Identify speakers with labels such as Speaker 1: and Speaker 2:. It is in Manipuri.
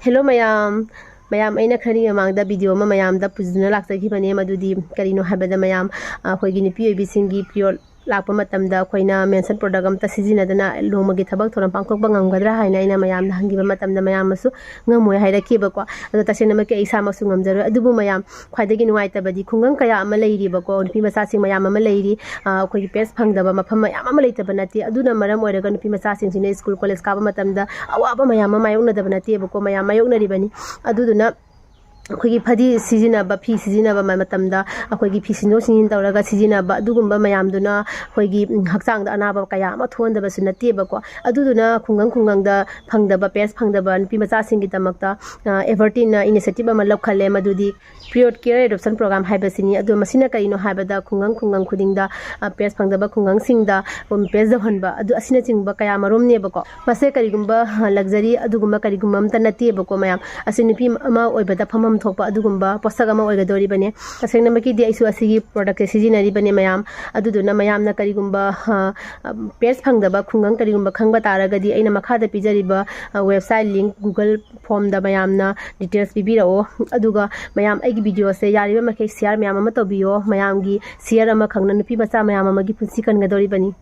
Speaker 1: Hello mayam aina khani amangda video ma mayam da pujuna laksaki bane madudi karino habada mayam khoi gi nipi obi singi pure lakpa matam da khoina mention product am ta sijina dana lomagi thabak thoram pangkok bangam gadra haina ina mayam da hangi ba matam da mayam masu ngamoi haida ke ba ko ado tasena ma ke isa masu ngamjaro adubu mayam khwaida gi nuai tabadi khungang kaya ama leiri ba ko nipi masa sing mayam ama leiri khoi pes phangda ba mafam mayam ama leita banati aduna maram oiraga nipi masa sing sine school college ka ba matam da awaba mayam ama mayong na da banati ba ko mayam mayong na ribani aduduna अखोगी फदी सिजिनाबा फी सिजिनाबा मतमदा अखोगी फिसिनो सिंजिन तौरगा सिजिनाबा अदुगुंबा मयामदुना अखोगी हक्चांग अनाबा कया अमा थोंदबसु नतेबको अदुदुना खुंगंगदा फंगदबा पेस फंगदबा नपी मचा सिंगी तमक्ता एवर्टिन इनिशिएटिव अमा लखले मदुदी प्रियोड केयर एडॉप्शन प्रोग्राम हाइबसिनी अदु मसिना करिनो हाइबदा खुंगंग खुदिंगदा पेस फंगदबा खुंगंग सिंगदा पेस दहनबा अदु असिना चिंगबा कया मरोमनेबको मसे करिगुंबा लग्जरी अदुगुंबा करिगुंबा अमता नतेबको मयाम असिनिपी अमा ओइबदा फमम थोपा अदुगुंबा पोसग अमा ओइगदोरी बने तसेंगनमकी दि आइसु असिगी प्रोडक्ट सिजिनरी बने मयाम अदुदुना मयामना करिगुंबा पेस फंगदबा खुंगंग करिगुंबा खंगबा तारगदी अइना मखादा पिजरिबा वेबसाइट लिंक गूगल फॉर्म दा मयामना डिटेल्स पिबिराओ अदुगा मयाम आइगी वीडियो से यारिबा मखे शेयर मयाम अमा तोबियो मयामगी शेयर अमा खंगना नुपी मचा मयाम अमागी पुंसी कनगदोरी बनी।